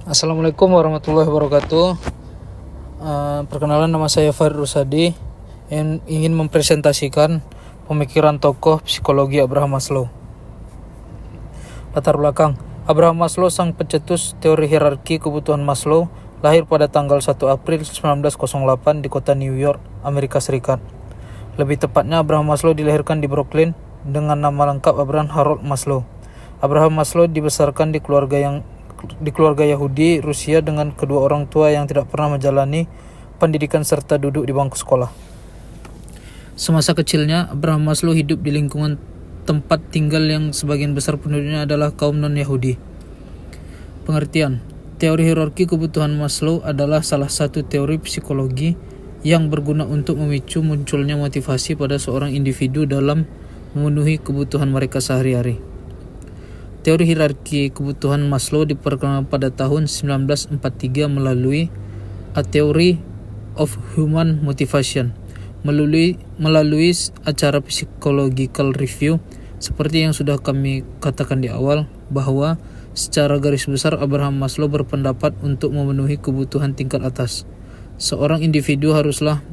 Assalamualaikum warahmatullahi wabarakatuh. Perkenalan, nama saya Farid Rusadi yang ingin mempresentasikan pemikiran tokoh psikologi Abraham Maslow. Latar belakang: Abraham Maslow, sang pencetus teori hierarki kebutuhan Maslow, lahir pada tanggal 1 April 1908 di kota New York, Amerika Serikat. Lebih tepatnya, Abraham Maslow dilahirkan di Brooklyn dengan nama lengkap Abraham Harold Maslow. Abraham Maslow dibesarkan di keluarga Yahudi Rusia dengan kedua orang tua yang tidak pernah menjalani pendidikan serta duduk di bangku sekolah. Semasa kecilnya, Abraham Maslow hidup di lingkungan tempat tinggal yang sebagian besar penduduknya adalah kaum non-Yahudi. Pengertian: teori hierarki kebutuhan Maslow adalah salah satu teori psikologi yang berguna untuk memicu munculnya motivasi pada seorang individu dalam memenuhi kebutuhan mereka sehari-hari. Teori hierarki kebutuhan Maslow diperkenalkan pada tahun 1943 melalui A Theory of Human Motivation melalui acara Psychological Review. Seperti yang sudah kami katakan di awal, bahwa secara garis besar Abraham Maslow berpendapat untuk memenuhi kebutuhan tingkat atas, seorang individu haruslah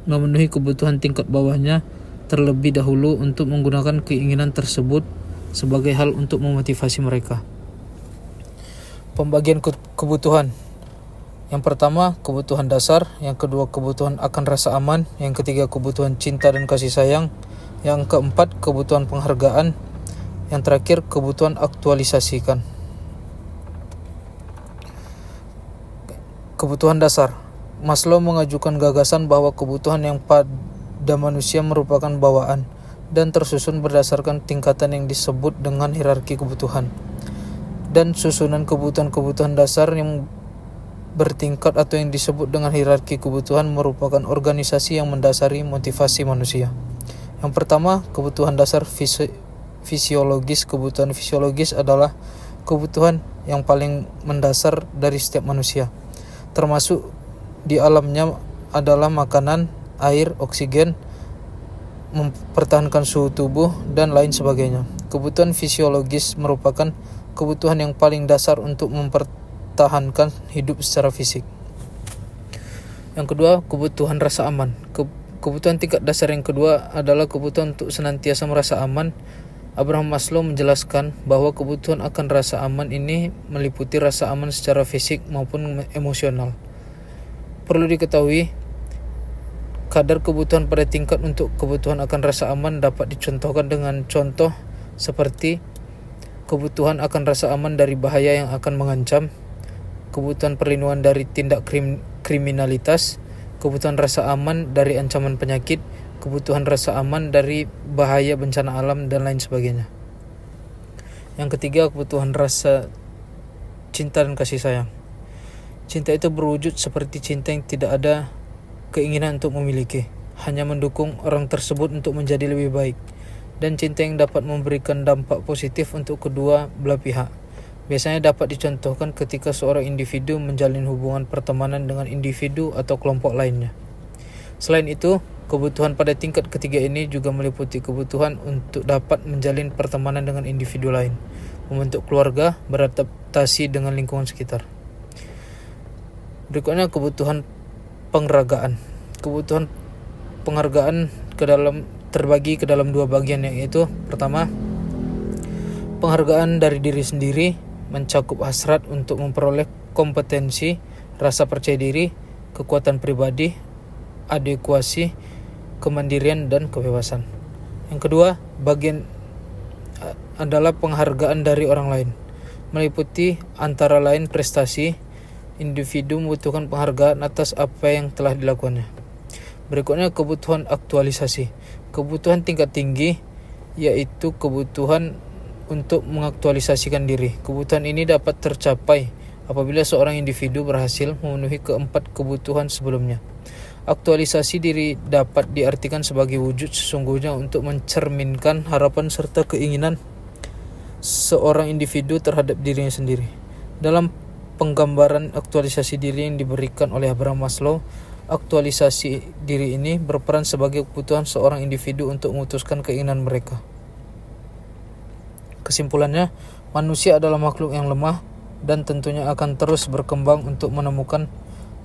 memenuhi kebutuhan tingkat bawahnya terlebih dahulu untuk menggunakan keinginan tersebut sebagai hal untuk memotivasi mereka. Pembagian kebutuhan: yang pertama, kebutuhan dasar; yang kedua, kebutuhan akan rasa aman; yang ketiga, kebutuhan cinta dan kasih sayang; yang keempat, kebutuhan penghargaan; yang terakhir, kebutuhan aktualisasikan. Kebutuhan dasar. Maslow mengajukan gagasan bahwa kebutuhan yang pada manusia merupakan bawaan dan tersusun berdasarkan tingkatan yang disebut dengan hierarki kebutuhan, dan susunan kebutuhan-kebutuhan dasar yang bertingkat atau yang disebut dengan hierarki kebutuhan merupakan organisasi yang mendasari motivasi manusia. Yang pertama, kebutuhan dasar fisiologis. Kebutuhan fisiologis adalah kebutuhan yang paling mendasar dari setiap manusia, termasuk di alamnya adalah makanan, air, oksigen, mempertahankan suhu tubuh, dan lain sebagainya. Kebutuhan fisiologis merupakan kebutuhan yang paling dasar untuk mempertahankan hidup secara fisik. Yang kedua, kebutuhan rasa aman. Kebutuhan tingkat dasar yang kedua adalah kebutuhan untuk senantiasa merasa aman. Abraham Maslow menjelaskan bahwa kebutuhan akan rasa aman ini meliputi rasa aman secara fisik maupun emosional. Perlu diketahui, kadar kebutuhan pada tingkat untuk kebutuhan akan rasa aman dapat dicontohkan dengan contoh seperti kebutuhan akan rasa aman dari bahaya yang akan mengancam, kebutuhan perlindungan dari tindak kriminalitas, kebutuhan rasa aman dari ancaman penyakit, kebutuhan rasa aman dari bahaya bencana alam, dan lain sebagainya. Yang ketiga, kebutuhan rasa cinta dan kasih sayang. Cinta itu berwujud seperti cinta yang tidak ada keinginan untuk memiliki, hanya mendukung orang tersebut untuk menjadi lebih baik, dan cinta yang dapat memberikan dampak positif untuk kedua belah pihak. Biasanya dapat dicontohkan ketika seorang individu menjalin hubungan pertemanan dengan individu atau kelompok lainnya. Selain itu, kebutuhan pada tingkat ketiga ini juga meliputi kebutuhan untuk dapat menjalin pertemanan dengan individu lain, membentuk keluarga, beradaptasi dengan lingkungan sekitar. Berikutnya, kebutuhan penghargaan. Kebutuhan penghargaan terbagi ke dalam dua bagian, yaitu pertama, penghargaan dari diri sendiri, mencakup hasrat untuk memperoleh kompetensi, rasa percaya diri, kekuatan pribadi, adekuasi, kemandirian, dan kebebasan. Yang kedua, bagian adalah penghargaan dari orang lain, meliputi antara lain prestasi. Individu membutuhkan penghargaan atas apa yang telah dilakukannya. Berikutnya, kebutuhan aktualisasi. Kebutuhan tingkat tinggi yaitu kebutuhan untuk mengaktualisasikan diri. Kebutuhan ini dapat tercapai apabila seorang individu berhasil memenuhi keempat kebutuhan sebelumnya. Aktualisasi diri dapat diartikan sebagai wujud sesungguhnya untuk mencerminkan harapan serta keinginan seorang individu terhadap dirinya sendiri. Dalam penggambaran aktualisasi diri yang diberikan oleh Abraham Maslow, aktualisasi diri ini berperan sebagai kebutuhan seorang individu untuk memutuskan keinginan mereka. Kesimpulannya, manusia adalah makhluk yang lemah dan tentunya akan terus berkembang untuk menemukan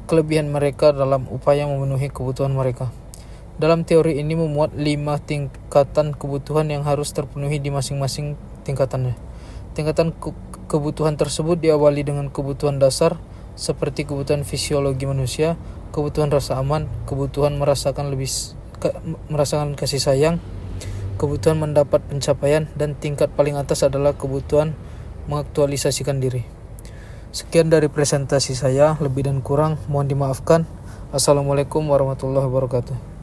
kelebihan mereka dalam upaya memenuhi kebutuhan mereka. Dalam teori ini memuat 5 tingkatan kebutuhan yang harus terpenuhi di masing-masing tingkatannya. Tingkatan kebutuhan tersebut diawali dengan kebutuhan dasar seperti kebutuhan fisiologi manusia, kebutuhan rasa aman, kebutuhan merasakan kasih sayang, kebutuhan mendapat pencapaian, dan tingkat paling atas adalah kebutuhan mengaktualisasikan diri. Sekian dari presentasi saya, lebih dan kurang mohon dimaafkan. Assalamualaikum warahmatullahi wabarakatuh.